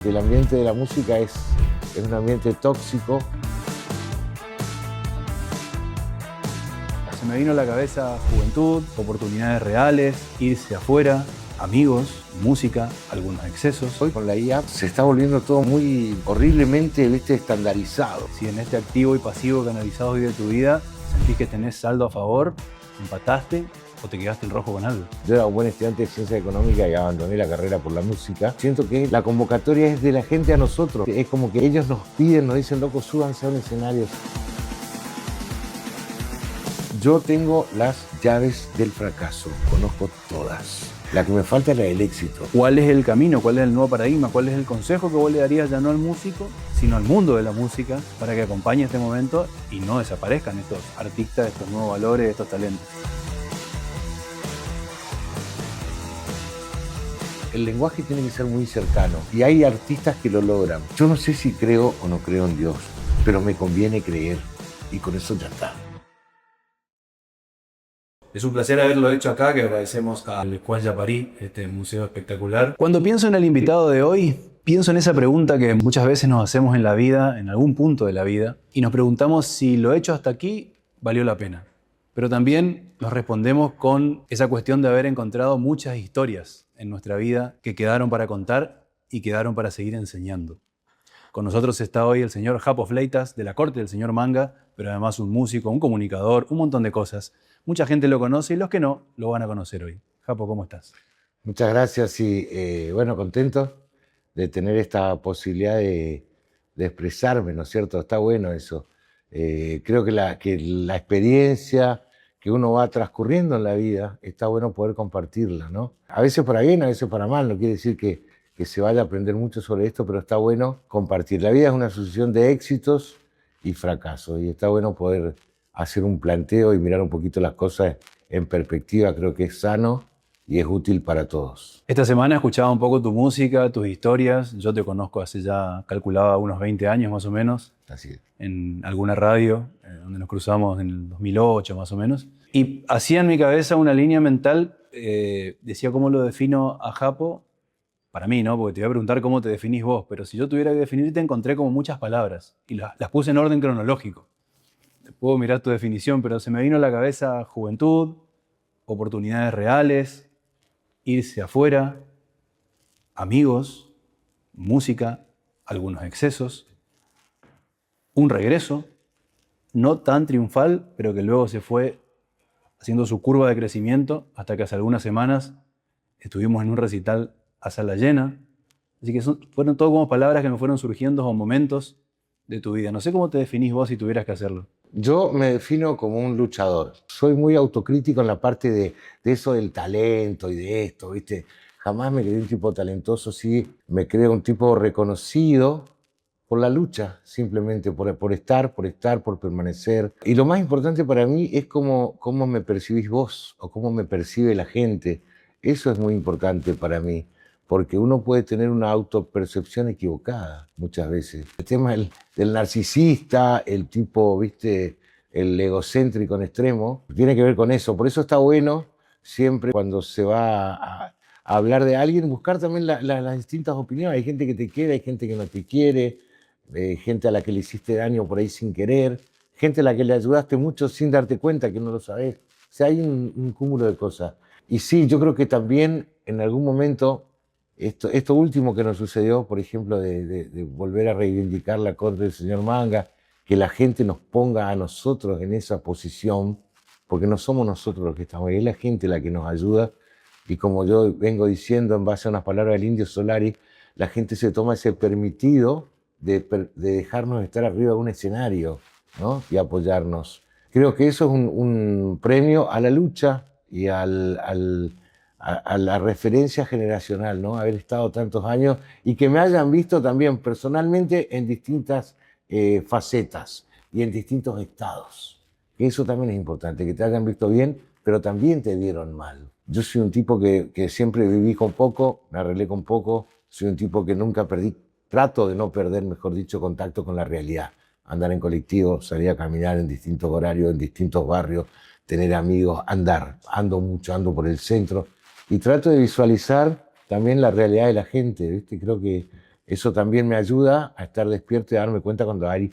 El ambiente de la música es un ambiente tóxico. Se me vino a la cabeza juventud, oportunidades reales, irse afuera, amigos, música, algunos excesos. Hoy con la IA se está volviendo todo muy horriblemente, estandarizado. Si en este activo y pasivo canalizado hoy de tu vida sentís que tenés saldo a favor, empataste o te quedaste en rojo con algo. Yo era un buen estudiante de ciencia económica y abandoné la carrera por la música. Siento que la convocatoria es de la gente a nosotros. Es como que ellos nos piden, nos dicen, loco, súbanse a un escenario. Yo tengo las llaves del fracaso, conozco todas. La que me falta es la del éxito. ¿Cuál es el camino? ¿Cuál es el nuevo paradigma? ¿Cuál es el consejo que vos le darías ya no al músico, sino al mundo de la música para que acompañe este momento y no desaparezcan estos artistas, estos nuevos valores, estos talentos? El lenguaje tiene que ser muy cercano y hay artistas que lo logran. Yo no sé si creo o no creo en Dios, pero me conviene creer y con eso ya está. Es un placer haberlo hecho acá, que agradecemos al Escual Yaparí, este museo espectacular. Cuando pienso en el invitado de hoy, pienso en esa pregunta que muchas veces nos hacemos en la vida, en algún punto de la vida, y nos preguntamos si lo hecho hasta aquí valió la pena. Pero también nos respondemos con esa cuestión de haber encontrado muchas historias en nuestra vida que quedaron para contar y quedaron para seguir enseñando. Con nosotros está hoy el señor Japo Fleitas, de la corte del señor Manga, pero además un músico, un comunicador, un montón de cosas. Mucha gente lo conoce y los que no, lo van a conocer hoy. Japo, ¿cómo estás? Muchas gracias y bueno, contento de tener esta posibilidad de expresarme, ¿no es cierto? Está bueno eso. Creo que la experiencia que uno va transcurriendo en la vida, está bueno poder compartirla, ¿no? A veces para bien, a veces para mal, no quiere decir que se vaya a aprender mucho sobre esto, pero está bueno compartir. La vida es una sucesión de éxitos y fracasos, y está bueno poder hacer un planteo y mirar un poquito las cosas en perspectiva. Creo que es sano y es útil para todos. Esta semana escuchaba un poco tu música, tus historias. Yo te conozco hace ya, calculaba, unos 20 años más o menos. Así es. En alguna radio, donde nos cruzamos en el 2008 más o menos. Y hacía en mi cabeza una línea mental, decía cómo lo defino a Japo, para mí, ¿no? Porque te voy a preguntar cómo te definís vos, pero si yo tuviera que definirte, encontré como muchas palabras y las puse en orden cronológico. Puedo mirar tu definición, pero se me vino a la cabeza juventud, oportunidades reales, irse afuera, amigos, música, algunos excesos, un regreso, no tan triunfal, pero que luego se fue haciendo su curva de crecimiento hasta que hace algunas semanas estuvimos en un recital a sala llena. Así que fueron todo como palabras que me fueron surgiendo o momentos de tu vida. No sé cómo te definís vos si tuvieras que hacerlo. Yo me defino como un luchador. Soy muy autocrítico en la parte de eso del talento y de esto, ¿viste? Jamás me creí un tipo talentoso, sí me creo un tipo reconocido por la lucha, simplemente por estar, por permanecer. Y lo más importante para mí es cómo me percibís vos o cómo me percibe la gente. Eso es muy importante para mí, porque uno puede tener una autopercepción equivocada muchas veces. El tema del narcisista, el tipo, ¿viste? El egocéntrico en extremo, tiene que ver con eso. Por eso está bueno siempre cuando se va a hablar de alguien, buscar también las distintas opiniones. Hay gente que te quiere, hay gente que no te quiere, gente a la que le hiciste daño por ahí sin querer, gente a la que le ayudaste mucho sin darte cuenta que no lo sabés. O sea, hay un cúmulo de cosas. Y sí, yo creo que también en algún momento esto último que nos sucedió, por ejemplo, de volver a reivindicar la corte del señor Manga, que la gente nos ponga a nosotros en esa posición, porque no somos nosotros los que estamos ahí, es la gente la que nos ayuda. Y como yo vengo diciendo en base a unas palabras del Indio Solari, la gente se toma ese permitido de dejarnos estar arriba de un escenario, ¿no? Y apoyarnos. Creo que eso es un premio a la lucha y a la referencia generacional, ¿no? Haber estado tantos años y que me hayan visto también personalmente en distintas facetas y en distintos estados. Que eso también es importante, que te hayan visto bien, pero también te vieron mal. Yo soy un tipo que siempre viví con poco, me arreglé con poco, soy un tipo que nunca perdí, trato de no perder, mejor dicho, contacto con la realidad. Andar en colectivo, salir a caminar en distintos horarios, en distintos barrios, tener amigos, ando mucho, ando por el centro y trato de visualizar también la realidad de la gente, ¿viste? Creo que Eso también me ayuda a estar despierto y a darme cuenta cuando hay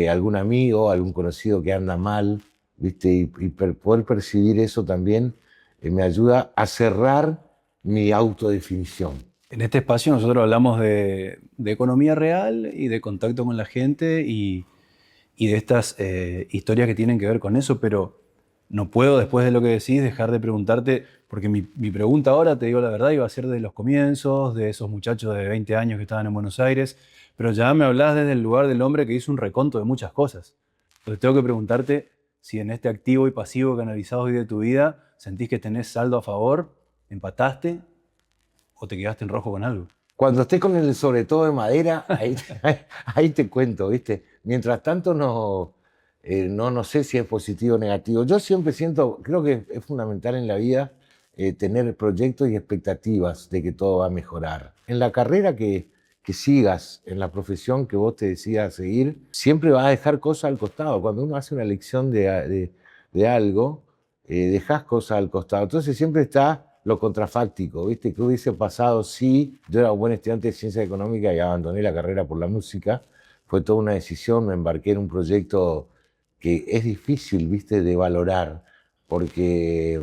algún amigo, algún conocido que anda mal, ¿viste? Y poder percibir eso también me ayuda a cerrar mi autodefinición. En este espacio nosotros hablamos de economía real y de contacto con la gente y de estas historias que tienen que ver con eso, pero no puedo, después de lo que decís, dejar de preguntarte, porque mi pregunta ahora, te digo la verdad, iba a ser de los comienzos, de esos muchachos de 20 años que estaban en Buenos Aires, pero ya me hablás desde el lugar del hombre que hizo un reconto de muchas cosas. Entonces tengo que preguntarte si en este activo y pasivo que analizás hoy de tu vida, sentís que tenés saldo a favor, empataste o te quedaste en rojo con algo. Cuando estés con el sobre todo de madera, ahí te cuento, ¿viste? Mientras tanto no sé si es positivo o negativo. Yo siempre creo que es fundamental en la vida tener proyectos y expectativas de que todo va a mejorar. En la carrera que sigas, en la profesión que vos te decidas seguir, siempre vas a dejar cosas al costado. Cuando uno hace una elección de algo, dejás cosas al costado. Entonces siempre está lo contrafáctico, ¿viste? ¿Qué hubiese pasado si yo era un buen estudiante de ciencia económica y abandoné la carrera por la música? Fue toda una decisión, me embarqué en un proyecto que es difícil, ¿viste?, de valorar, porque...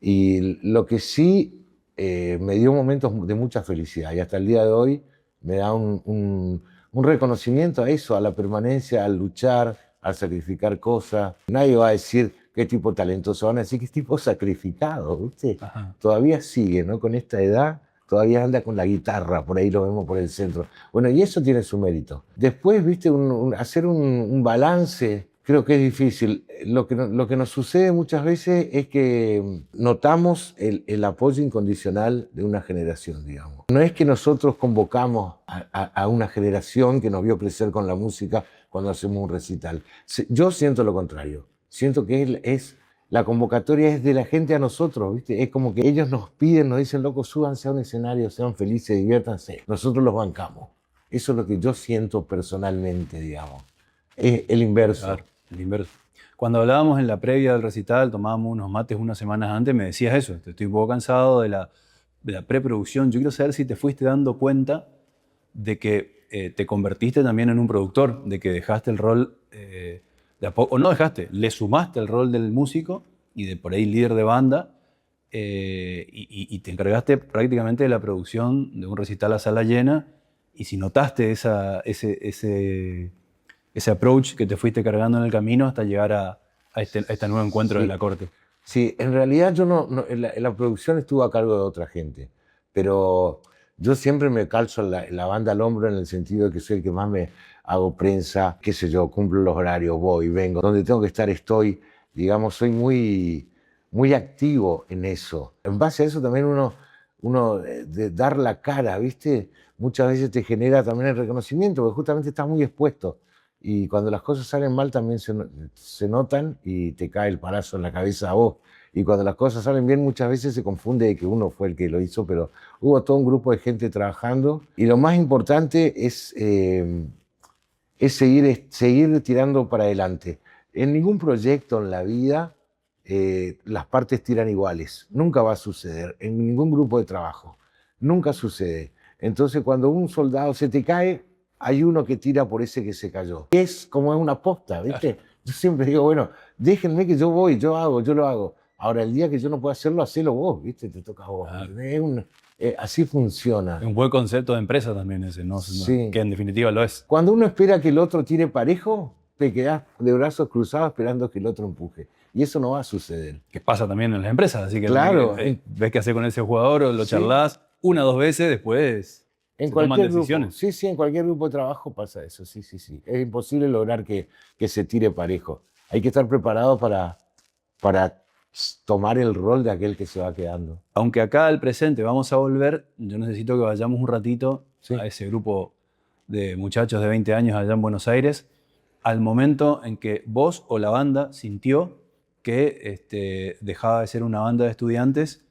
Y lo que sí me dio momentos de mucha felicidad y hasta el día de hoy me da un reconocimiento a eso, a la permanencia, al luchar, al sacrificar cosas. Nadie va a decir qué tipo talentoso, van a decir qué tipo sacrificado, ¿viste? Ajá. Todavía sigue, ¿no? Con esta edad, todavía anda con la guitarra, por ahí lo vemos por el centro. Bueno, y eso tiene su mérito. Después, ¿viste? Hacer un balance, creo que es difícil. Lo que nos sucede muchas veces es que notamos el apoyo incondicional de una generación, digamos. No es que nosotros convocamos a una generación que nos vio crecer con la música cuando hacemos un recital. Yo siento lo contrario. Siento que la convocatoria es de la gente a nosotros, ¿viste? Es como que ellos nos piden, nos dicen, loco, súbanse a un escenario, sean felices, diviértanse. Nosotros los bancamos. Eso es lo que yo siento personalmente, digamos. Es el inverso. Claro, el inverso. Cuando hablábamos en la previa del recital, tomábamos unos mates unas semanas antes, me decías eso, estoy un poco cansado de la preproducción. Yo quiero saber si te fuiste dando cuenta de que te convertiste también en un productor, de que dejaste el rol... o no dejaste, le sumaste el rol del músico y de por ahí líder de banda y te encargaste prácticamente de la producción de un recital a sala llena y si notaste ese approach que te fuiste cargando en el camino hasta llegar a este nuevo encuentro Sí. de la corte. Sí, en realidad yo en la producción estuve a cargo de otra gente, pero yo siempre me calzo la banda al hombro en el sentido de que soy el que más me hago prensa, qué sé yo, cumplo los horarios, voy, vengo, donde tengo que estar estoy, digamos, soy muy activo en eso. En base a eso también uno de dar la cara, ¿viste? Muchas veces te genera también el reconocimiento, porque justamente estás muy expuesto. Y cuando las cosas salen mal también se notan y te cae el palazo en la cabeza a vos. Y cuando las cosas salen bien muchas veces se confunde de que uno fue el que lo hizo, pero hubo todo un grupo de gente trabajando. Y lo más importante es seguir tirando para adelante. En ningún proyecto en la vida las partes tiran iguales. Nunca va a suceder. En ningún grupo de trabajo. Nunca sucede. Entonces cuando un soldado se te cae, hay uno que tira por ese que se cayó. Es como una posta, ¿viste? Yo siempre digo, bueno, déjenme que yo voy, yo lo hago. Ahora, el día que yo no puedo hacerlo, hacelo vos, ¿viste? Te toca a vos. Así funciona. Es un buen concepto de empresa también ese, ¿no? Sí. Que en definitiva lo es. Cuando uno espera que el otro tire parejo, te quedás de brazos cruzados esperando que el otro empuje. Y eso no va a suceder. Que pasa también en las empresas, así que claro. Ves qué hacer con ese jugador o lo charlas una o dos veces, después en se toman cualquier decisiones. Grupo. Sí, en cualquier grupo de trabajo pasa eso, sí. Es imposible lograr que se tire parejo. Hay que estar preparado para tomar el rol de aquel que se va quedando. Aunque acá al presente vamos a volver, yo necesito que vayamos un ratito a ese grupo de muchachos de 20 años allá en Buenos Aires, al momento en que vos o la banda sintió que dejaba de ser una banda de estudiantes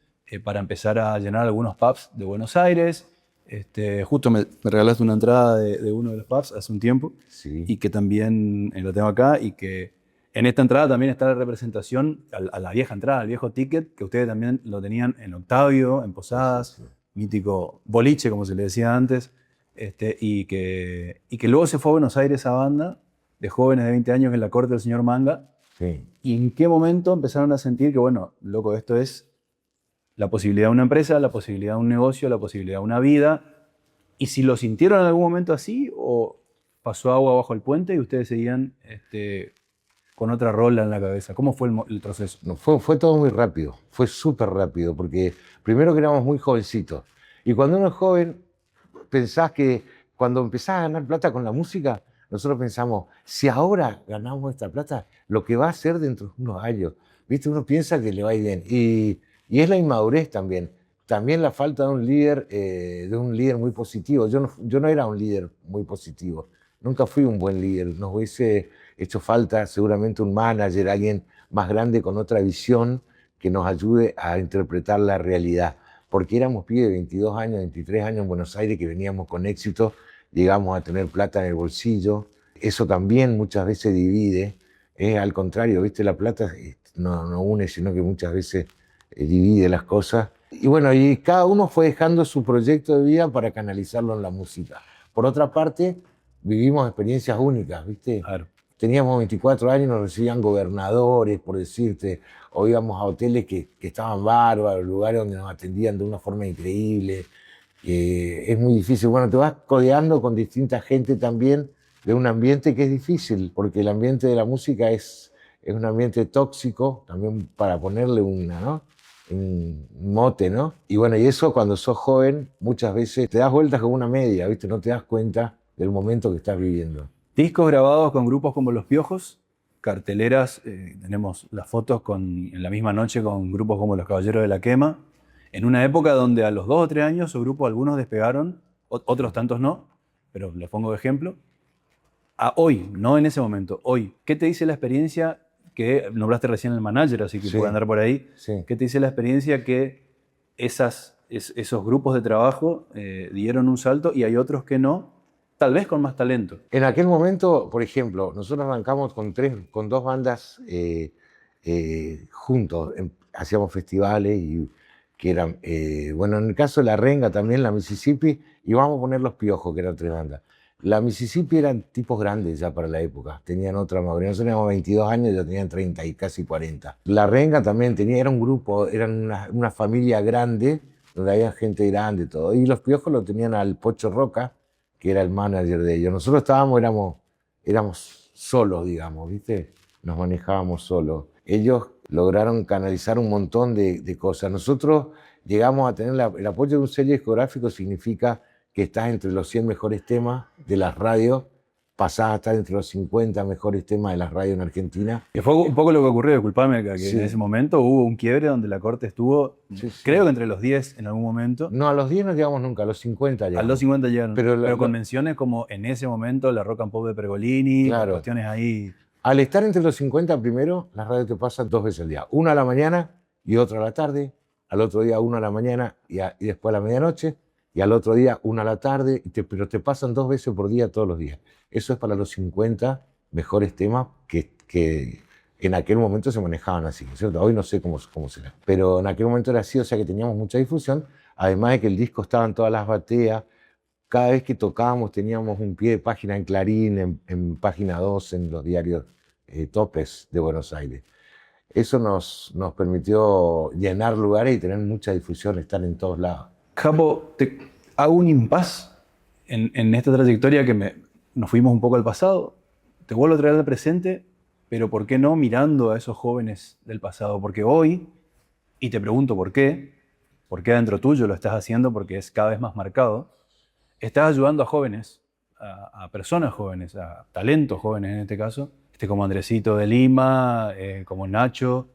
para empezar a llenar algunos pubs de Buenos Aires. Justo me regalaste una entrada de uno de los pubs hace un tiempo, sí. Y que también lo tengo acá, y que en esta entrada también está la representación a la vieja entrada, al viejo ticket, que ustedes también lo tenían en Octavio, en Posadas, sí. Mítico boliche, como se le decía antes. y que luego se fue a Buenos Aires esa banda de jóvenes de 20 años en la corte del señor Manga. Sí. ¿Y en qué momento empezaron a sentir que, bueno, loco, esto es la posibilidad de una empresa, la posibilidad de un negocio, la posibilidad de una vida? ¿Y si lo sintieron en algún momento así o pasó agua bajo el puente y ustedes seguían con otra rola en la cabeza? ¿Cómo fue el proceso? No, fue todo muy rápido, fue súper rápido, porque primero que éramos muy jovencitos. Y cuando uno es joven, pensás que cuando empezás a ganar plata con la música, nosotros pensamos, si ahora ganamos esta plata, lo que va a ser dentro de unos años. ¿Viste? Uno piensa que le va a ir bien. Y es la inmadurez también. También la falta de un líder muy positivo. Yo no era un líder muy positivo. Nunca fui un buen líder. Nos hubiese hecho falta seguramente un manager, alguien más grande con otra visión que nos ayude a interpretar la realidad. Porque éramos pibes de 22 años, 23 años en Buenos Aires que veníamos con éxito, llegamos a tener plata en el bolsillo. Eso también muchas veces divide. Al contrario, ¿viste? La plata no une, sino que muchas veces divide las cosas. Y bueno, y cada uno fue dejando su proyecto de vida para canalizarlo en la música. Por otra parte, vivimos experiencias únicas, ¿viste? Claro. Teníamos 24 años y nos recibían gobernadores, por decirte, o íbamos a hoteles que estaban bárbaros, lugares donde nos atendían de una forma increíble. Es muy difícil. Bueno, te vas codeando con distinta gente también de un ambiente que es difícil, porque el ambiente de la música es un ambiente tóxico, también para ponerle un mote, ¿no? Y bueno, y eso cuando sos joven, muchas veces te das vueltas como una media, ¿viste? No te das cuenta del momento que estás viviendo. Discos grabados con grupos como Los Piojos, carteleras, tenemos las fotos en la misma noche con grupos como Los Caballeros de la Quema, en una época donde a los 2 o 3 años su grupo algunos despegaron, otros tantos no, pero les pongo de ejemplo. A hoy, no en ese momento, hoy, ¿qué te dice la experiencia que nombraste recién el manager, así que Sí. puede andar por ahí? Sí. ¿Qué te dice la experiencia que esos grupos de trabajo dieron un salto y hay otros que no, tal vez con más talento? En aquel momento, por ejemplo, nosotros arrancamos con 2 bandas juntos, hacíamos festivales y que eran, bueno, en el caso de La Renga también, la Mississippi, y vamos a poner Los Piojos, que eran 3 bandas. La Mississippi eran tipos grandes ya para la época, tenían otra madurez. Nosotros teníamos 22 años, ya tenían 30 y casi 40. La Renga también era un grupo, eran una familia grande, donde había gente grande y todo. Y Los Piojos lo tenían al Pocho Roca, que era el manager de ellos. Nosotros éramos solos, digamos, ¿viste? Nos manejábamos solos. Ellos lograron canalizar un montón de cosas. Nosotros llegamos a tener el apoyo de un sello discográfico, significa que estás entre los 100 mejores temas de las radios, pasás a estar entre los 50 mejores temas de las radios en Argentina. Que fue un poco lo que ocurrió, disculpame, que Sí. en ese momento hubo un quiebre donde la corte estuvo, Sí. creo que entre los 10 en algún momento. No, a los 10 no llegamos nunca, a los 50 llegamos. Al 250 llegaron, Pero con menciones como en ese momento la Rock and Pop de Pergolini, Claro. cuestiones ahí. Al estar entre los 50 primero, las radios te pasan 2 veces al día. Una a la mañana y otra a la tarde. Al otro día una a la mañana y después a la medianoche. Y al otro día una a la tarde. Pero te pasan 2 veces por día todos los días. Eso es para los 50 mejores temas que en aquel momento se manejaban así, ¿cierto? Hoy no sé cómo será. Pero en aquel momento era así, o sea que teníamos mucha difusión. Además de que el disco estaba en todas las bateas. Cada vez que tocábamos teníamos un pie de página en Clarín, en Página 2, en los diarios topes de Buenos Aires. Eso nos permitió llenar lugares y tener mucha difusión, estar en todos lados. Japo, te hago un impas en esta trayectoria que nos fuimos un poco al pasado. Te vuelvo a traer al presente, pero ¿por qué no mirando a esos jóvenes del pasado? Porque hoy, y te pregunto por qué dentro tuyo lo estás haciendo, porque es cada vez más marcado, estás ayudando a jóvenes, a personas jóvenes, a talentos jóvenes en este caso, como Andresito de Lima, como Nacho,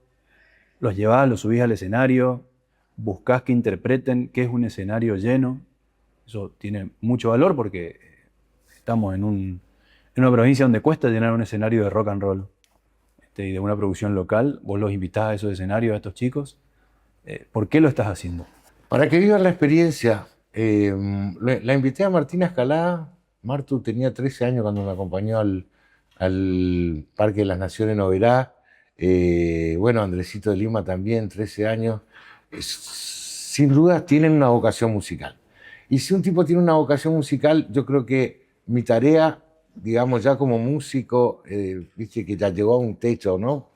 los llevás, los subís al escenario, buscás que interpreten qué es un escenario lleno. Eso tiene mucho valor porque estamos en una provincia donde cuesta llenar un escenario de rock and roll y de una producción local. Vos los invitás a esos escenarios, a estos chicos. ¿Por qué lo estás haciendo? Para que vivan la experiencia. La invité a Martina Escalada. Martu tenía 13 años cuando me acompañó al Parque de las Naciones en Oberá. Bueno, Andresito de Lima también, 13 años. Sin duda tienen una vocación musical. Y si un tipo tiene una vocación musical, yo creo que mi tarea, digamos, ya como músico, viste que ya llegó a un techo, ¿no?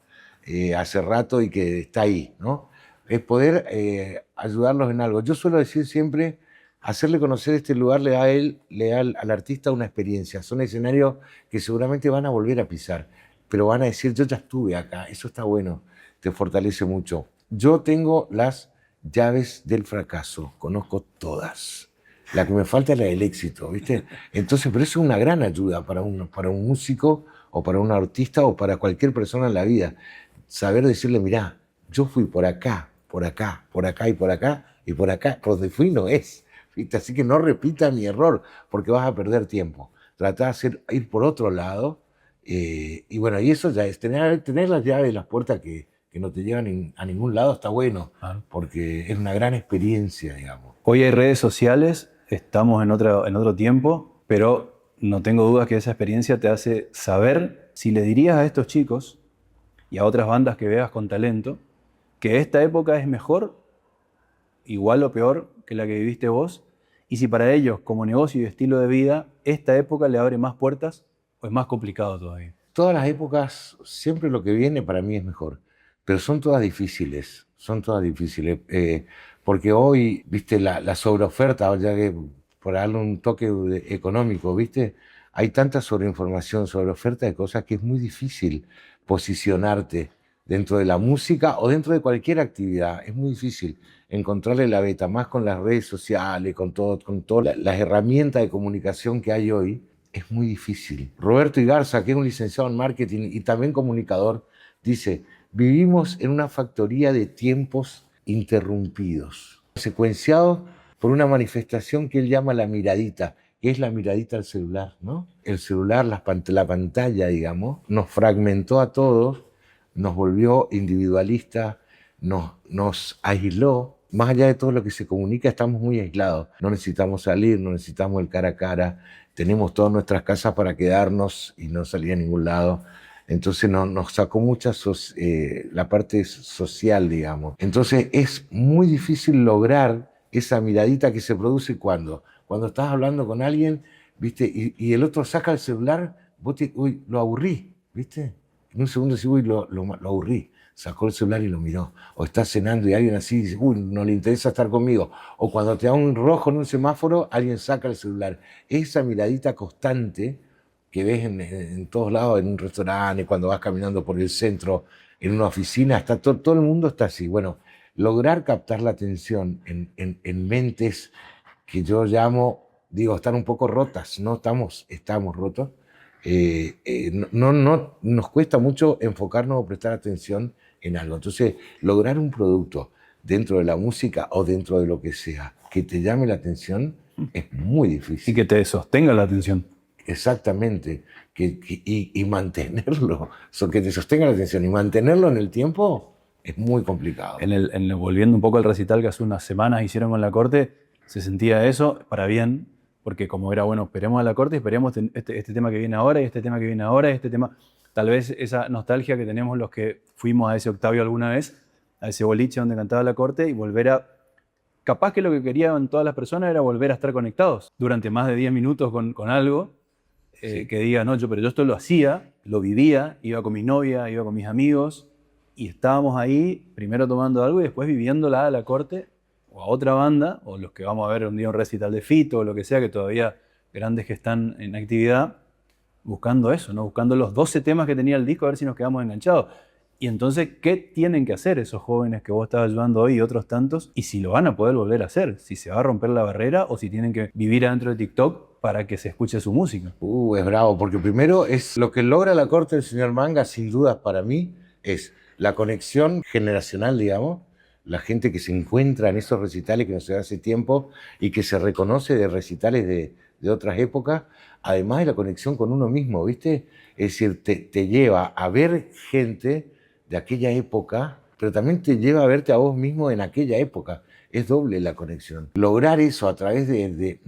Hace rato y que está ahí, ¿no? Es poder ayudarlos en algo. Yo suelo decir siempre, hacerle conocer este lugar le da a él, le da al artista una experiencia. Son escenarios que seguramente van a volver a pisar, pero van a decir, yo ya estuve acá, eso está bueno, te fortalece mucho. Yo tengo las llaves del fracaso, conozco todas. La que me falta es la del éxito, ¿viste? Entonces, pero eso es una gran ayuda para un músico o para un artista o para cualquier persona en la vida. Saber decirle, mirá, yo fui por acá, por acá, por acá y por acá, y por acá, por donde fui no es. ¿Viste? Así que no repita mi error, porque vas a perder tiempo. Trata de ir por otro lado, y bueno, y eso ya es, tener las llaves de las puertas que no te llevan a ningún lado está bueno, porque es una gran experiencia, digamos. Hoy hay redes sociales, estamos en otro tiempo, pero no tengo dudas que esa experiencia te hace saber si le dirías a estos chicos y a otras bandas que veas con talento que esta época es mejor, igual o peor que la que viviste vos, y si para ellos, como negocio y estilo de vida, esta época le abre más puertas o es más complicado todavía. Todas las épocas, siempre lo que viene para mí es mejor, pero son todas difíciles, porque hoy, viste, la sobreoferta, ya que por darle un toque económico, viste, hay tanta sobreinformación, sobreoferta de cosas que es muy difícil posicionarte dentro de la música o dentro de cualquier actividad, es muy difícil encontrarle la beta, más con las redes sociales, con todas las herramientas de comunicación que hay hoy. Es muy difícil. Roberto Igarza, que es un licenciado en marketing y también comunicador, dice, vivimos en una factoría de tiempos interrumpidos, secuenciados por una manifestación que él llama la miradita, que es la miradita al celular, ¿no? El celular, la pantalla, digamos, nos fragmentó a todos, nos volvió individualistas, nos aisló. Más allá de todo lo que se comunica, estamos muy aislados. No necesitamos salir, no necesitamos el cara a cara. Tenemos todas nuestras casas para quedarnos y no salir a ningún lado. Entonces nos sacó mucha la parte social, digamos. Entonces es muy difícil lograr esa miradita que se produce cuando estás hablando con alguien, ¿viste? Y el otro saca el celular, uy, lo aburrí, ¿viste? En un segundo decís, uy, lo aburrí. Sacó el celular y lo miró. O estás cenando y alguien así dice, uy, no le interesa estar conmigo. O cuando te da un rojo en un semáforo, alguien saca el celular. Esa miradita constante que ves en todos lados, en un restaurante, cuando vas caminando por el centro, en una oficina, todo el mundo está así. Bueno, lograr captar la atención en mentes que yo llamo, digo, están un poco rotas, no estamos rotos. No nos cuesta mucho enfocarnos o prestar atención en algo. Entonces, lograr un producto dentro de la música o dentro de lo que sea que te llame la atención es muy difícil. Y que te sostenga la atención. Exactamente. Y mantenerlo, que te sostenga la atención y mantenerlo en el tiempo es muy complicado. Volviendo un poco al recital que hace unas semanas hicieron con La Corte, se sentía eso para bien, porque como era, bueno, esperemos a La Corte, esperemos este tema que viene ahora y este tema que viene ahora y este tema. Tal vez esa nostalgia que tenemos los que fuimos a ese Octavio alguna vez, a ese boliche donde cantaba La Corte y volver a... Capaz que lo que querían todas las personas era volver a estar conectados durante más de 10 minutos con algo, sí. Que diga, no, pero yo esto lo hacía, lo vivía, iba con mi novia, iba con mis amigos y estábamos ahí primero tomando algo y después viviéndola a La Corte o a otra banda, o los que vamos a ver un día un recital de Fito o lo que sea, que todavía grandes que están en actividad, buscando eso, ¿no? Buscando los 12 temas que tenía el disco, a ver si nos quedamos enganchados. Y entonces, ¿qué tienen que hacer esos jóvenes que vos estás ayudando hoy y otros tantos? Y si lo van a poder volver a hacer, si se va a romper la barrera o si tienen que vivir adentro de TikTok para que se escuche su música. Es bravo, porque primero es lo que logra La Corte del señor Manga, sin dudas para mí, es la conexión generacional, digamos, la gente que se encuentra en esos recitales que no se ve hace tiempo y que se reconoce de recitales de otras épocas, además de la conexión con uno mismo, ¿viste? Es decir, te lleva a ver gente de aquella época, pero también te lleva a verte a vos mismo en aquella época. Es doble la conexión. Lograr eso a través de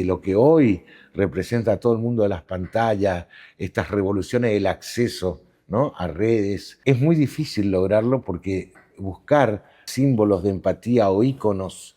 lo que hoy representa a todo el mundo de las pantallas, estas revoluciones del acceso, ¿no?, a redes, es muy difícil lograrlo porque buscar símbolos de empatía o íconos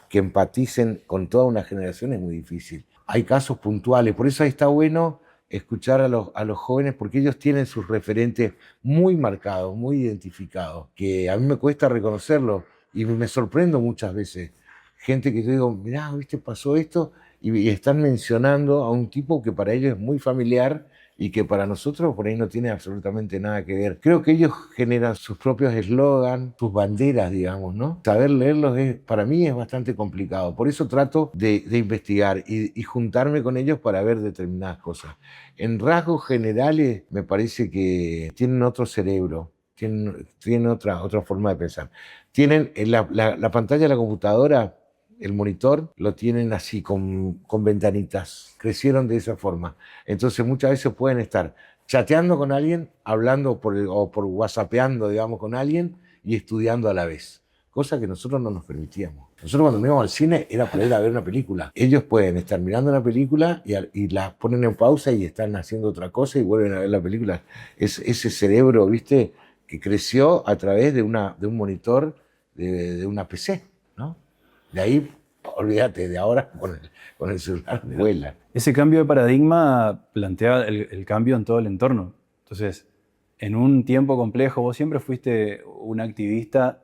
que empaticen con toda una generación es muy difícil. Hay casos puntuales, por eso ahí está bueno escuchar a los jóvenes, porque ellos tienen sus referentes muy marcados, muy identificados, que a mí me cuesta reconocerlo y me sorprendo muchas veces. Gente que yo digo, mirá, ¿viste? Pasó esto, y están mencionando a un tipo que para ellos es muy familiar y que para nosotros por ahí no tiene absolutamente nada que ver. Creo que ellos generan sus propios eslogans, sus banderas, digamos, ¿no? Saber leerlos para mí es bastante complicado. Por eso trato de investigar y juntarme con ellos para ver determinadas cosas. En rasgos generales me parece que tienen otro cerebro, tienen otra forma de pensar. Tienen la pantalla de la computadora, el monitor, lo tienen así, con ventanitas. Crecieron de esa forma. Entonces muchas veces pueden estar chateando con alguien, hablando o por whatsappeando, digamos, con alguien y estudiando a la vez. Cosa que nosotros no nos permitíamos. Nosotros cuando íbamos al cine era para ir a ver una película. Ellos pueden estar mirando una película y la ponen en pausa y están haciendo otra cosa y vuelven a ver la película. Es ese cerebro, ¿viste? Que creció a través de un monitor de una PC, ¿no? De ahí, olvídate, de ahora con el celular vuela. Ese cambio de paradigma plantea el cambio en todo el entorno. Entonces, en un tiempo complejo, vos siempre fuiste un activista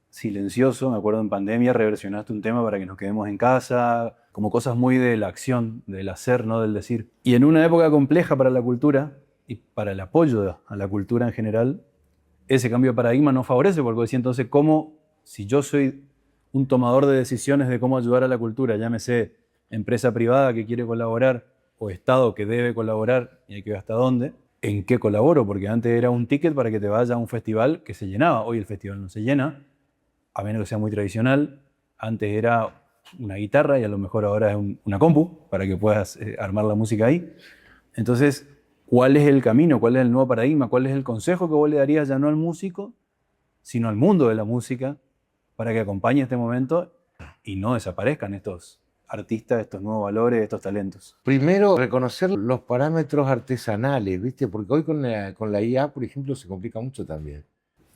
silencioso. Me acuerdo en pandemia reversionaste un tema para que nos quedemos en casa, como cosas muy de la acción, del hacer, no del decir. Y en una época compleja para la cultura y para el apoyo a la cultura en general, ese cambio de paradigma no favorece, porque decía entonces, ¿cómo, si yo soy un tomador de decisiones de cómo ayudar a la cultura, llámese empresa privada que quiere colaborar o Estado que debe colaborar y hay que ver hasta dónde, ¿en qué colaboro? Porque antes era un ticket para que te vaya a un festival que se llenaba. Hoy el festival no se llena, a menos que sea muy tradicional. Antes era una guitarra y a lo mejor ahora es una compu para que puedas armar la música ahí. Entonces, ¿cuál es el camino? ¿Cuál es el nuevo paradigma? ¿Cuál es el consejo que vos le darías ya no al músico, sino al mundo de la música, para que acompañe este momento y no desaparezcan estos artistas, estos nuevos valores, estos talentos? Primero, reconocer los parámetros artesanales, ¿viste? Porque hoy con la IA, por ejemplo, se complica mucho también.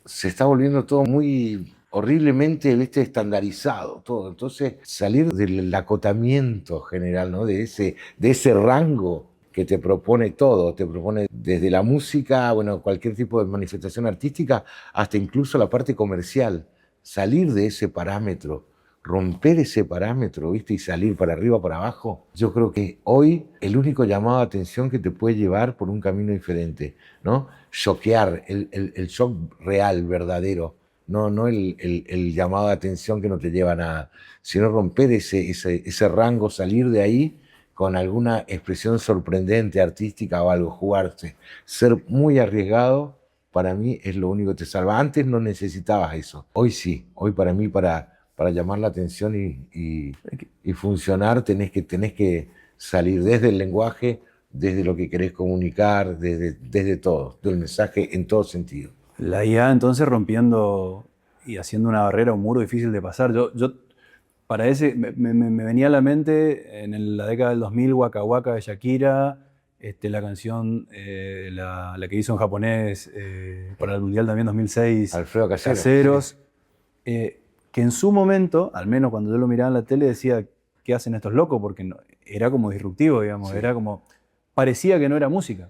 Se está volviendo todo muy horriblemente, ¿viste? Estandarizado todo. Entonces, salir del acotamiento general, ¿no? De ese rango que te propone todo, te propone desde la música, bueno, cualquier tipo de manifestación artística, hasta incluso la parte comercial. Salir de ese parámetro, romper ese parámetro, ¿viste? Y salir para arriba, para abajo. Yo creo que hoy el único llamado de atención que te puede llevar por un camino diferente, ¿no? Choquear, el shock real, verdadero, no el llamado de atención que no te lleva a nada, sino romper ese rango, salir de ahí con alguna expresión sorprendente, artística o algo, jugarse. Ser muy arriesgado, para mí es lo único que te salva. Antes no necesitabas eso. Hoy sí. Hoy para mí, para llamar la atención y funcionar, tenés que salir desde el lenguaje, desde lo que querés comunicar, desde todo, del mensaje en todo sentido. La IA entonces rompiendo y haciendo una barrera, un muro difícil de pasar. Yo para ese, me venía a la mente en la década del 2000, Waka Waka de Shakira, la canción, la que hizo en japonés para el Mundial también 2006, Alfredo Caseros. Caseros, que en su momento, al menos cuando yo lo miraba en la tele, decía, ¿qué hacen estos locos? Porque no, era como disruptivo, digamos, Sí. era como, parecía que no era música.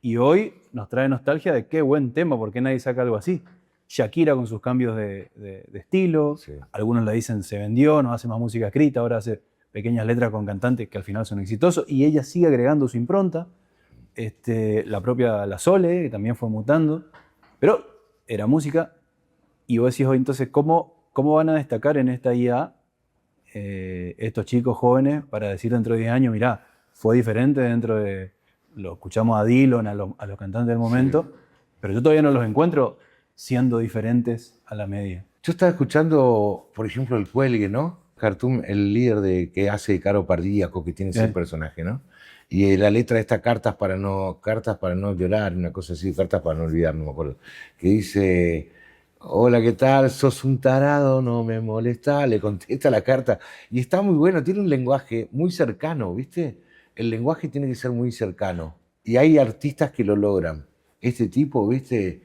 Y hoy nos trae nostalgia de qué buen tema, ¿por qué nadie saca algo así? Shakira con sus cambios de estilo, Sí. algunos le dicen se vendió, no hace más música escrita, ahora hace pequeñas letras con cantantes que al final son exitosos, y ella sigue agregando su impronta. La propia La Sole, que también fue mutando, pero era música. Y vos decís hoy, entonces, ¿cómo van a destacar en esta IA estos chicos jóvenes para decir dentro de 10 años, mirá, fue diferente dentro de, lo escuchamos a Dylan, a los cantantes del momento, sí, pero yo todavía no los encuentro siendo diferentes a la media? Yo estaba escuchando, por ejemplo, El Cuelgue, ¿no? Khartoum, el líder que hace Caro Pardíaco, que tiene ese personaje, ¿no? Y la letra de esta cartas para no llorar, una cosa así, cartas para no olvidar, no me acuerdo, que dice: hola, ¿qué tal? ¿Sos un tarado? No me molesta, le contesta la carta. Y está muy bueno, tiene un lenguaje muy cercano, ¿viste? El lenguaje tiene que ser muy cercano. Y hay artistas que lo logran. Este tipo, ¿viste?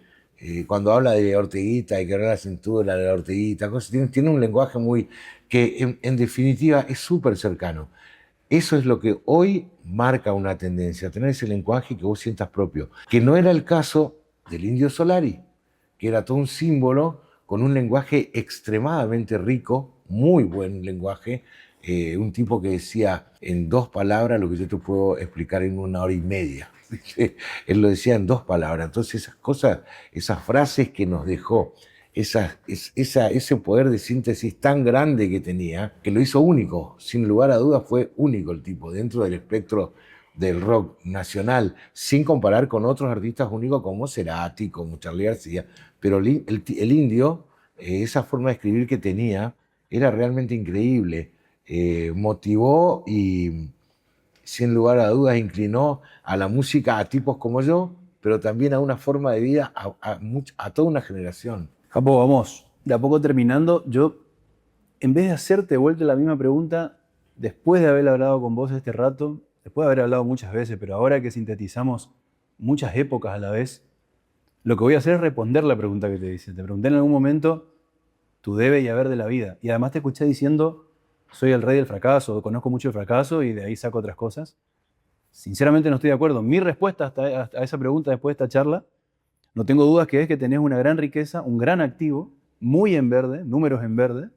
Cuando habla de Orteguita y que la cintura de la Orteguita, cosas, tiene un lenguaje muy, que en definitiva es súper cercano. Eso es lo que hoy marca una tendencia, tener ese lenguaje que vos sientas propio, que no era el caso del Indio Solari, que era todo un símbolo con un lenguaje extremadamente rico, muy buen lenguaje, un tipo que decía en 2 palabras lo que yo te puedo explicar en 1 hora y media. Él lo decía en 2 palabras. Entonces esas cosas, esas frases que nos dejó, ese poder de síntesis tan grande que tenía, que lo hizo único, sin lugar a dudas fue único el tipo, dentro del espectro del rock nacional, sin comparar con otros artistas únicos como Cerati, como Charly García, pero el Indio, esa forma de escribir que tenía, era realmente increíble. Motivó y, sin lugar a dudas, inclinó a la música a tipos como yo, pero también a una forma de vida a toda una generación. Japo, vamos, de a poco terminando. Yo, en vez de hacerte de vuelta la misma pregunta, después de haber hablado con vos este rato, después de haber hablado muchas veces, pero ahora que sintetizamos muchas épocas a la vez, lo que voy a hacer es responder la pregunta que te hice. Te pregunté en algún momento tu debe y haber de la vida. Y además te escuché diciendo, soy el rey del fracaso, conozco mucho el fracaso y de ahí saco otras cosas. Sinceramente no estoy de acuerdo. Mi respuesta a esa pregunta después de esta charla, no tengo dudas que es que tenés una gran riqueza, un gran activo, muy en verde, números en verde,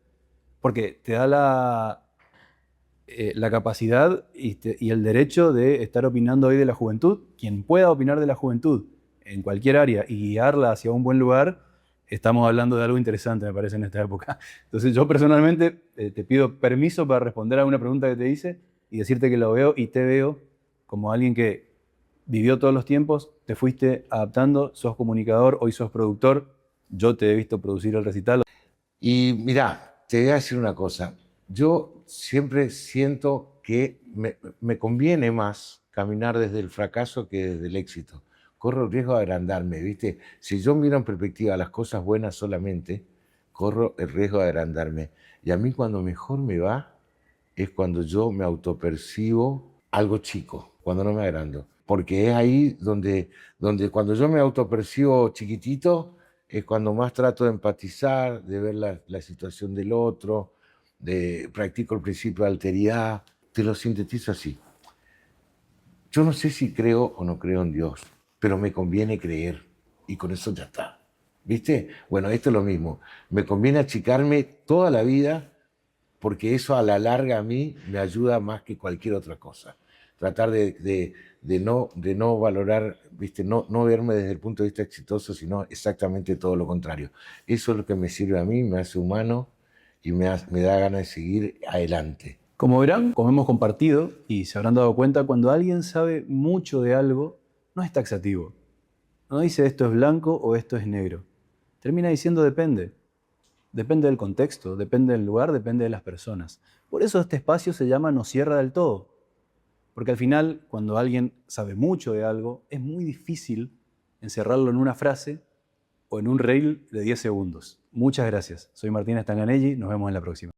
porque te da la capacidad y el derecho de estar opinando hoy de la juventud. Quien pueda opinar de la juventud en cualquier área y guiarla hacia un buen lugar, estamos hablando de algo interesante, me parece, en esta época. Entonces yo personalmente te pido permiso para responder a una pregunta que te hice y decirte que lo veo y te veo como alguien que vivió todos los tiempos, te fuiste adaptando, sos comunicador, hoy sos productor, yo te he visto producir el recital. Y mirá, te voy a decir una cosa. Yo siempre siento que me conviene más caminar desde el fracaso que desde el éxito. Corro el riesgo de agrandarme, ¿viste? Si yo miro en perspectiva las cosas buenas solamente, corro el riesgo de agrandarme. Y a mí cuando mejor me va es cuando yo me autopercibo algo chico, cuando no me agrando. Porque es ahí donde cuando yo me autopercibo chiquitito, es cuando más trato de empatizar, de ver la situación del otro, practico el principio de alteridad, te lo sintetizo así. Yo no sé si creo o no creo en Dios, pero me conviene creer y con eso ya está. ¿Viste? Bueno, esto es lo mismo. Me conviene achicarme toda la vida porque eso a la larga a mí me ayuda más que cualquier otra cosa. Tratar de no valorar, ¿viste? No verme desde el punto de vista exitoso, sino exactamente todo lo contrario. Eso es lo que me sirve a mí, me hace humano y me da ganas de seguir adelante. Como verán, como hemos compartido y se habrán dado cuenta, cuando alguien sabe mucho de algo, no es taxativo. No dice esto es blanco o esto es negro. Termina diciendo depende. Depende del contexto, depende del lugar, depende de las personas. Por eso este espacio se llama No cierra del todo. Porque al final, cuando alguien sabe mucho de algo, es muy difícil encerrarlo en una frase o en un reel de 10 segundos. Muchas gracias. Soy Martín Stanganelli, nos vemos en la próxima.